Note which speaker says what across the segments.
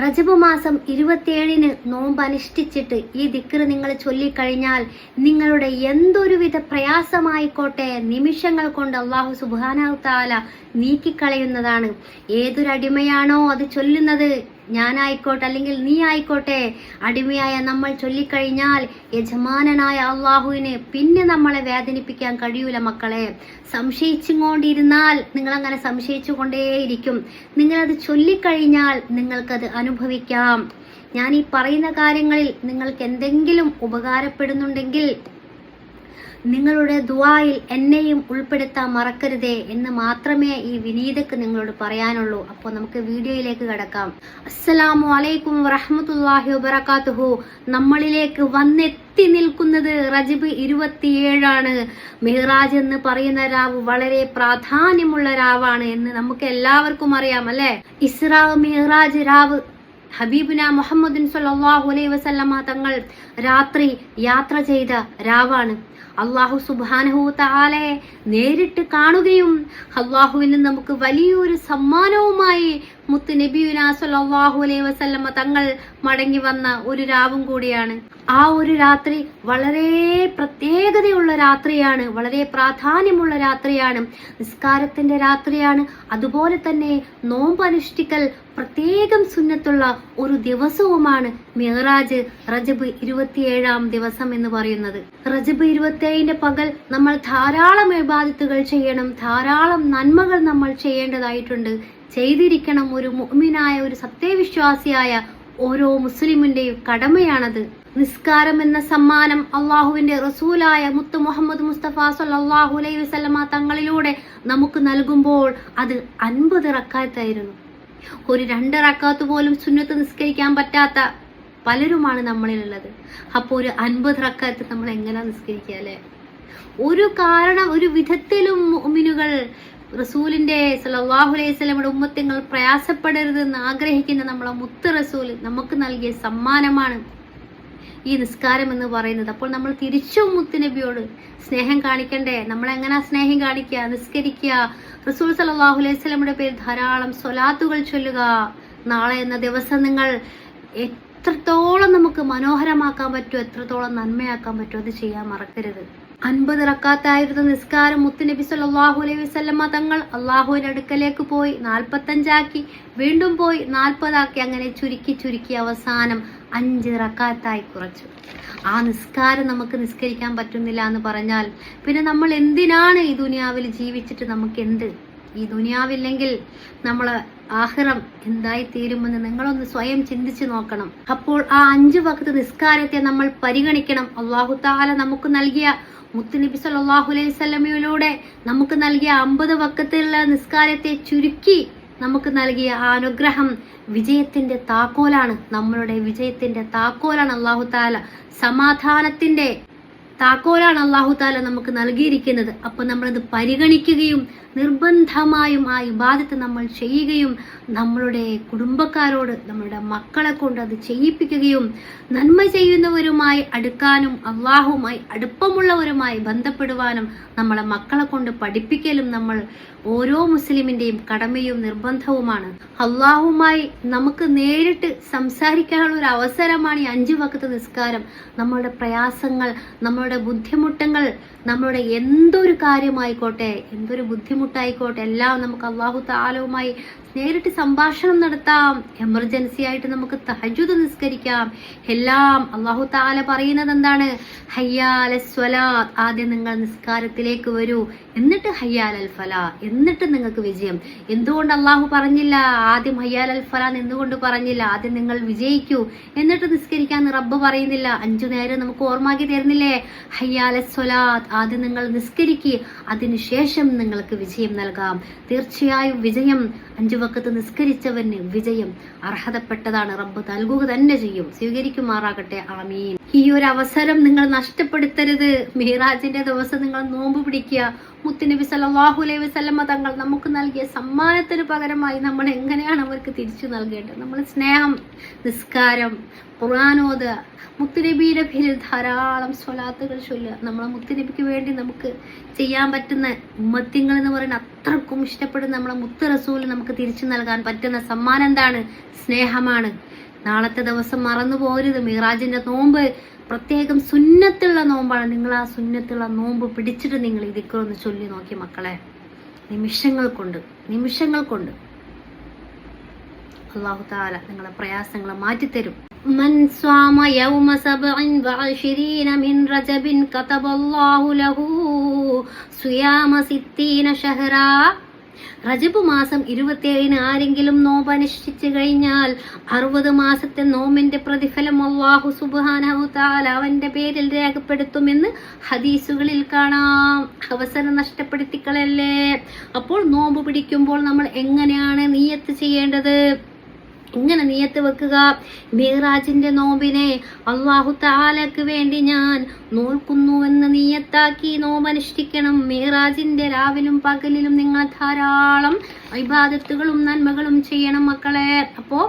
Speaker 1: റജബ് മാസം 27-ന് നോമ്പ് അനുഷ്ഠിച്ചിട്ട് ഈ ദിക്ർ നിങ്ങൾ ചൊല്ലിക്കഴിഞ്ഞാൽ നിങ്ങളുടെ എന്തൊരുവിധ പ്രയാസമായിക്കോട്ടെ നിമിഷങ്ങൾ കൊണ്ട് അല്ലാഹു സുബ്ഹാനഹു തആല നീക്കിക്കളയുന്നതാണ്. ഏതൊരടിമയാണോ അത് ചൊല്ലുന്നത്, ഞാനായിക്കോട്ടെ അല്ലെങ്കിൽ നീ ആയിക്കോട്ടെ, അടിമയായ നമ്മൾ ചൊല്ലിക്കഴിഞ്ഞാൽ യജമാനനായ അള്ളാഹുവിന് പിന്നെ നമ്മളെ വേദനിപ്പിക്കാൻ കഴിയൂല മക്കളെ. സംശയിച്ചുകൊണ്ടിരുന്നാൽ നിങ്ങൾ അങ്ങനെ സംശയിച്ചു കൊണ്ടേയിരിക്കും. നിങ്ങളത് ചൊല്ലിക്കഴിഞ്ഞാൽ നിങ്ങൾക്കത് അനുഭവിക്കാം. ഞാൻ ഈ പറയുന്ന കാര്യങ്ങളിൽ നിങ്ങൾക്ക് എന്തെങ്കിലും ഉപകാരപ്പെടുന്നുണ്ടെങ്കിൽ നിങ്ങളുടെ ദുആയിൽ എന്നെയും ഉൾപ്പെടുത്താൻ മറക്കരുതേ എന്ന് മാത്രമേ ഈ വിനീതക്ക് നിങ്ങളോട് പറയാനുള്ളൂ. അപ്പോൾ നമുക്ക് വീഡിയോയിലേക്ക് കടക്കാം. അസ്സലാമു അലൈക്കും വറഹ്മത്തുള്ളാഹി വബറകാതുഹു. നമ്മളിലേക്ക് വന്നെത്തി നിൽക്കുന്നത് റജബ് 27 മിഹ്റാജ് എന്ന് പറയുന്ന രാവ് വളരെ പ്രാധാന്യമുള്ള രാവാണ് എന്ന് നമുക്ക് എല്ലാവർക്കും അറിയാം അല്ലെ. ഇസ്രാ മിഹ്റാജ് രാവ് ഹബീബുന മുഹമ്മദ് സ്വല്ലല്ലാഹു അലൈഹി വസല്ലമ തങ്ങൾ രാത്രി യാത്ര ചെയ്ത രാവാണ്. അള്ളാഹു സുബ്ഹാനഹു തആലയെ നേരിട്ട് കാണുകയും അള്ളാഹുവിൽ നിന്ന് നമുക്ക് വലിയൊരു സമ്മാനവുമായി മുത്ത് നബിയുന സ്വല്ലല്ലാഹു അലൈഹി വസല്ലമ തങ്ങൾ മടങ്ങി വന്ന ഒരു രാവും കൂടിയാണ്. ആ ഒരു രാത്രി വളരെ പ്രത്യേകതയുള്ള രാത്രിയാണ്, വളരെ പ്രാധാന്യമുള്ള രാത്രിയാണ്, നിസ്കാരത്തിന്റെ രാത്രിയാണ്. അതുപോലെ തന്നെ നോമ്പ് അനുഷ്ഠിക്കൽ പ്രത്യേകം സുന്നത്തുള്ള ഒരു ദിവസവുമാണ് മിഹ്റാജ് റജബ് 27 ദിവസം എന്ന് പറയുന്നത്. റജബ് 27 പകൽ നമ്മൾ ധാരാളം ഇബാദത്തുകൾ ചെയ്യണം, ധാരാളം നന്മകൾ നമ്മൾ ചെയ്യേണ്ടതായിട്ടുണ്ട്, ചെയ്തിരിക്കണം. ഒരു മുഅ്മിനായ, ഒരു സത്യവിശ്വാസിയായ ഓരോ മുസ്ലിമിന്റെയും കടമയാണത്. നിസ്കാരം എന്ന സമ്മാനം അള്ളാഹുവിന്റെ റസൂലായ മുത്ത് മുഹമ്മദ് മുസ്തഫ സ്വല്ലല്ലാഹു അലൈഹി വസല്ലമ തങ്ങളിലൂടെ നമുക്ക് നൽകുമ്പോൾ അത് 50 റക്അത്തായിരുന്നു. ഒരു 2 റക്അത്ത് പോലും സുന്നത്ത് നിസ്കരിക്കാൻ പറ്റാത്ത പലരുമാണ് നമ്മളിലുള്ളത്. അപ്പോൾ ഒരു 50 റക്അത്ത് നമ്മൾ എങ്ങനെ നിസ്കരിക്കുക അല്ലെ? ഒരു വിധത്തിലും മുഅ്മിനുകൾ റസൂലിന്റെ സല്ലല്ലാഹു അലൈഹി വസല്ലമയുടെ ഉമ്മത്തിങ്ങൾ പ്രയാസപ്പെടരുതെന്ന് ആഗ്രഹിക്കുന്ന നമ്മളെ മുത്ത് റസൂൽ നമുക്ക് നൽകിയ സമ്മാനമാണ് ഈ നിസ്കാരം എന്ന് പറയുന്നത്. അപ്പോൾ നമ്മൾ തിരിച്ചും മുത്തുനബിയോട് സ്നേഹം കാണിക്കണ്ടേ? നമ്മളെങ്ങനെ സ്നേഹം കാണിക്കുക? നിസ്കരിക്കുക, റസൂൽ സല്ലല്ലാഹു അലൈഹി വസല്ലമയുടെ പേരിൽ ധാരാളം സ്വലാത്തുകൾ ചൊല്ലുക. നാളെ എന്ന ദിവസം നിങ്ങൾ എത്രത്തോളം നമുക്ക് മനോഹരമാക്കാൻ പറ്റുമോ, എത്രത്തോളം നന്മയാക്കാൻ പറ്റുമോ അത് ചെയ്യാൻ മറക്കരുത്. 50 റക്അത്തായിരുന്ന നിസ്കാരം മുത്തുനബി സല്ലല്ലാഹു അലൈഹി വസല്ലമ തങ്ങൾ അള്ളാഹുവിന്റെ അടുക്കലേക്ക് പോയി 45 ആക്കി, വീണ്ടും പോയി 40 ആക്കി, അങ്ങനെ ചുരുക്കി അവസാനം 5 റക്അത്തായി കുറച്ചു. ആ നിസ്കാരം നമുക്ക് നിസ്കരിക്കാൻ പറ്റുന്നില്ല എന്ന് പറഞ്ഞാൽ പിന്നെ നമ്മൾ എന്തിനാണ് ഈ ദുനിയാവിൽ ജീവിച്ചിട്ട്? നമുക്ക് എന്ത്? ഈ ദുനിയാവില്ലെങ്കിൽ നമ്മളെ ആഖിറം എന്തായി തീരുമെന്ന് നിങ്ങളൊന്ന് സ്വയം ചിന്തിച്ചു നോക്കണം. അപ്പോൾ ആ 5 വഖ്ത് നിസ്കാരത്തെ നമ്മൾ പരിഗണിക്കണം. അല്ലാഹു തആല നമുക്ക് നൽകിയ മുത്തുനബി സല്ലല്ലാഹു അലൈഹി വസല്ലമയിലൂടെ നമുക്ക് നൽകിയ 50 വഖ്തിലുള്ള നിസ്കാരത്തെ ചുരുക്കി നമുക്ക് നൽകിയ ആ അനുഗ്രഹം വിജയത്തിന്റെ താക്കോലാണ്. നമ്മളുടെ വിജയത്തിന്റെ താക്കോലാണ് അല്ലാഹു തആല, സമാധാനത്തിന്റെ താക്കോലാണ് അല്ലാഹു തആല നമുക്ക് നൽകിയിരിക്കുന്നത്. അപ്പൊ നമ്മളത് പരിഗണിക്കുകയും നിർബന്ധമായും ആ ഇബാദത്ത് നമ്മൾ ചെയ്യുകയും നമ്മളുടെ കുടുംബക്കാരോട്, നമ്മളുടെ മക്കളെ കൊണ്ട് അത് ചെയ്യിപ്പിക്കുകയും നന്മ ചെയ്യുന്നവരുമായി അടുക്കാനും അള്ളാഹുമായി അടുപ്പമുള്ളവരുമായി ബന്ധപ്പെടുവാനും നമ്മളെ മക്കളെ കൊണ്ട് പഠിപ്പിക്കലും നമ്മൾ ഓരോ മുസ്ലിമിന്റെയും കടമയും നിർബന്ധവുമാണ്. അള്ളാഹുമായി നമുക്ക് നേരിട്ട് സംസാരിക്കാനുള്ള ഒരു അവസരമാണ് ഈ 5 വഖ്ത് നിസ്കാരം. നമ്മളുടെ പ്രയാസങ്ങൾ, നമ്മളുടെ ബുദ്ധിമുട്ടുകൾ, നമ്മളുടെ എന്തൊരു കാര്യമായിക്കോട്ടെ, എന്തൊരു ബുദ്ധിമുട്ടായിക്കോട്ടെ, എല്ലാം നമുക്ക് അല്ലാഹു തആലയുമായി നേരിട്ട് സംഭാഷണം നടത്താം. എമർജൻസി ആയിട്ട് നമുക്ക് തഹജ്ജുദ് നിസ്കരിക്കാം. എല്ലാം അല്ലാഹു തആല പറയുന്നത് എന്താണ്? ഹയ്യാലസ് സ്വലാത്ത്, ആദ്യം നിങ്ങൾ നിസ്കാരത്തിലേക്ക് വരൂ, എന്നിട്ട് ഹയ്യാലൽ ഫലാ, എന്നിട്ട് നിങ്ങൾക്ക് വിജയം. എന്തുകൊണ്ട് അല്ലാഹു പറഞ്ഞില്ല ആദ്യം ഹയ്യാലൽ ഫലാ? എന്തുകൊണ്ട് പറഞ്ഞില്ല ആദ്യം നിങ്ങൾ വിജയിക്കൂ എന്നിട്ട് നിസ്കരിക്കാൻ റബ്ബ് പറയുന്നില്ല? 5 നേരം നമുക്ക് ഓർമ്മാക്കി തരുന്നില്ലേ? ഹയ്യാലസ് സ്വലാത്ത്, ആദ്യം നിങ്ങൾ നിസ്കരിക്കുക, അതിനുശേഷം നിങ്ങൾക്ക് വിജയം നൽകാം. തീർച്ചയായും വിജയം 5 വഖ്ത് നിസ്കരിച്ചവന് വിജയം അർഹതപ്പെട്ടതാണ്. റബ്ബ് നൽകുക തന്നെ ചെയ്യും. സ്വീകരിക്കുമാറാകട്ടെ. ആമീൻ. ഈ ഒരു അവസരം നിങ്ങൾ നഷ്ടപ്പെടുത്തരുത്. മിഹ്റാജിന്റെ ദിവസം നിങ്ങൾ നോമ്പ് പിടിക്കുക. മുത്തുനബി സല്ലല്ലാഹു അലൈഹി വസല്ലമ തങ്ങൾ നമുക്ക് നൽകിയ സമ്മാനത്തിന് പകരമായി നമ്മൾ എങ്ങനെയാണ് അവർക്ക് തിരിച്ചു നൽകേണ്ടത്? നമ്മൾ സ്നേഹം, നിസ്കാരം, ഖുർആനോദ, മുത്തുനബിയുടെ പേരിൽ ധാരാളം സ്വലാത്തുകൾ ചൊല്ലുക. നമ്മളെ മുത്തുനബിക്ക് വേണ്ടി നമുക്ക് ചെയ്യാൻ പറ്റുന്ന ഉമ്മത്തിങ്ങൾ എന്ന് പറയുന്ന അത്രക്കും ഇഷ്ടപ്പെടുന്ന നമ്മളെ മുത്ത് റസൂൽ നമുക്ക് തിരിച്ചു നൽകാൻ പറ്റുന്ന സമ്മാനം എന്താണ്? സ്നേഹമാണ്. നാളത്തെ ദിവസം മറന്നു പോരുത്. മിഹ്റാജിന്റെ നോമ്പ് പ്രത്യേകം സുന്നത്തുള്ള നോമ്പാണ്. നിങ്ങൾ ആ സുന്നത്തുള്ള നോമ്പ് പിടിച്ചിട്ട് നിങ്ങൾ ഈ ദിക്റൊന്ന് ചൊല്ലി നോക്കി മക്കളെ. നിമിഷങ്ങൾ കൊണ്ട് അല്ലാഹു തആല നിങ്ങളെ പ്രയാസങ്ങളെ മാറ്റിത്തരും. മൻ സ്വാമ യൗമ 27 മിൻ റജബിൻ കതബല്ലാഹു ലഹു സിയാമ 60 ശഹറാ. റജബ് മാസം 27 ആരെങ്കിലും നോമ്പ് അനുഷ്ഠിച്ചു കഴിഞ്ഞാൽ 60 മാസത്തെ നോമ്പിന്റെ പ്രതിഫലം അല്ലാഹു സുബ്ഹാനഹു തആല അവന്റെ പേരിൽ രേഖപ്പെടുത്തുമെന്ന് ഹദീസുകളിൽ കാണാം. അവസരം നഷ്ടപ്പെടുത്തിക്കളല്ലേ. അപ്പോൾ നോമ്പ് പിടിക്കുമ്പോൾ നമ്മൾ എങ്ങനെയാണ് നിയ്യത്ത് ചെയ്യേണ്ടത്? ഇങ്ങനെ നിയ്യത്ത് വെക്കുക. മിഹ്റാജിന്റെ നോമ്പിനെ അല്ലാഹു തആലക്ക് വേണ്ടി ഞാൻ നോൽക്കുന്നുവെന്ന് നിയ്യത്താക്കി നോമ്പ് അനുഷ്ഠിക്കണം. മിഹ്റാജിന്റെ രാവിലും പകലിലും നിങ്ങൾ ധാരാളം ഇബാദത്തുകളും നന്മകളും ചെയ്യണം മക്കളെ. അപ്പോ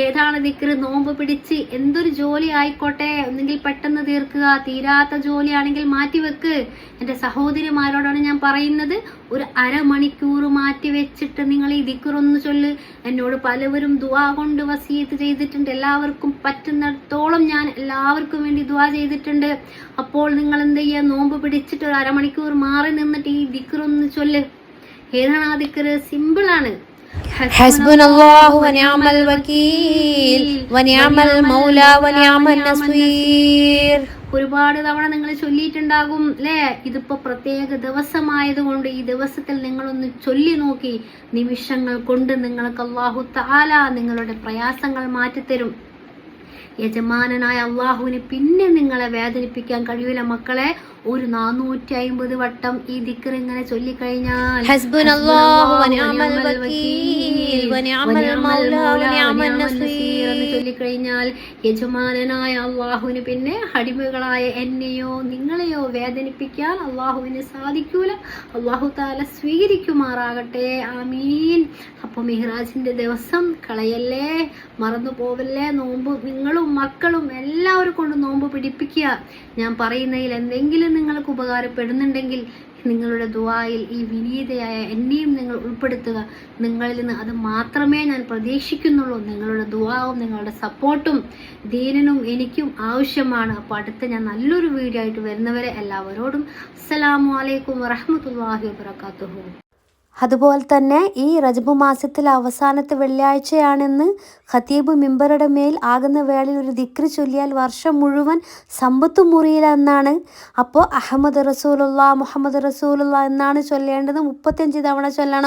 Speaker 1: ഏതാണ് ദിക്ർ? നോമ്പ് പിടിച്ച് എന്തൊരു ജോലി ആയിക്കോട്ടെ, ഒന്നെങ്കിൽ പെട്ടെന്ന് തീർക്കുക. തീരാത്ത ജോലിയാണെങ്കിൽ മാറ്റിവെക്ക്. എൻ്റെ സഹോദരിമാരോടാണ് ഞാൻ പറയുന്നത്, ഒരു അരമണിക്കൂർ മാറ്റി വെച്ചിട്ട് നിങ്ങൾ ഈ ദിക്റൊന്ന് ചൊല്ല്. എന്നോട് പലവരും ദുആ കൊണ്ട് വസിയത്ത് ചെയ്തിട്ടുണ്ട്. എല്ലാവർക്കും പറ്റുന്നിടത്തോളം ഞാൻ എല്ലാവർക്കും വേണ്ടി ദുആ ചെയ്തിട്ടുണ്ട്. അപ്പോൾ നിങ്ങൾ എന്ത് ചെയ്യുക? നോമ്പ് പിടിച്ചിട്ട് ഒരു അരമണിക്കൂർ മാറി നിന്നിട്ട് ഈ ദിക്റൊന്ന് ചൊല്ല്. ഏതാണ് ആ ദിക്ർ? സിമ്പിളാണ്. ഹസ്ബുനല്ലാഹു വനിഅമൽ വകീൽ വനിഅമൽ മൗല വനിഅമൻ നസീർ. ഒരുപാട് തവണ നിങ്ങൾ ചൊല്ലിയിട്ടുണ്ടാകും അല്ലേ? ഇതിപ്പോ പ്രത്യേക ദിവസമായതുകൊണ്ട് ഈ ദിവസത്തിൽ നിങ്ങളൊന്ന് ചൊല്ലി നോക്കി. നിമിഷങ്ങൾ കൊണ്ട് നിങ്ങൾക്ക് അല്ലാഹു തആല നിങ്ങളുടെ പ്രയാസങ്ങൾ മാറ്റിത്തരും. യജമാനനായ അള്ളാഹുവിന് പിന്നെ നിങ്ങളെ വേദനിപ്പിക്കാൻ കഴിയൂല മക്കളെ. ഒരു 450 വട്ടം ഈ ദിക്ർ ഇങ്ങനെ ചൊല്ലിക്കഴിഞ്ഞാൽ ചൊല്ലിക്കഴിഞ്ഞാൽ യജമാനനായ അള്ളാഹുവിന് പിന്നെ അടിമകളായ എന്നെയോ നിങ്ങളെയോ വേദനിപ്പിക്കാൻ അള്ളാഹുവിന് സാധിക്കൂല. അള്ളാഹു തആല സ്വീകരിക്കുമാറാകട്ടെ. ആമീൻ. അപ്പൊ മിഹ്റാജിന്റെ ദിവസം കളയല്ലേ, മറന്നു പോവല്ലേ. നോമ്പ് നിങ്ങളും മക്കളും എല്ലാവരും കൊണ്ട് നോമ്പ് പിടിപ്പിക്കുക. ഞാൻ പറയുന്നതിൽ എന്തെങ്കിലും നിങ്ങൾക്ക് ഉപകാരപ്പെടുന്നുണ്ടെങ്കിൽ നിങ്ങളുടെ ദുആയിൽ ഈ വിനീതയായ എന്നെയും നിങ്ങൾ ഉൾപ്പെടുത്തുക. നിങ്ങളിൽ നിന്ന് അത് മാത്രമേ ഞാൻ പ്രതീക്ഷിക്കുന്നുള്ളൂ. നിങ്ങളുടെ ദുആവും നിങ്ങളുടെ സപ്പോർട്ടും ദീനിനും എനിക്കും ആവശ്യമാണ്. അപ്പോൾ അടുത്ത ഞാൻ നല്ലൊരു വീഡിയോ ആയിട്ട് വരുന്നവരെ എല്ലാവരോടും അസ്സലാമു അലൈക്കും വറഹ്മത്തുള്ളാഹി വബറകാതുഹു.
Speaker 2: അതുപോലെ തന്നെ ഈ റജബ് മാസത്തിലെ അവസാനത്തെ വെള്ളിയാഴ്ചയാണെന്ന് ഖതീബ് മിമ്പറുടെ മേൽ ആകുന്ന വേളയിൽ ഒരു ദിക്ർ ചൊല്ലിയാൽ വർഷം മുഴുവൻ സമ്പത്ത് മുറിയില്ല എന്നാണ്. അപ്പോൾ അഹമ്മദ് റസൂലുള്ളാഹ് മുഹമ്മദ് റസൂലുള്ളാഹ് എന്നാണ് ചൊല്ലേണ്ടത്. 35 തവണ ചൊല്ലണം.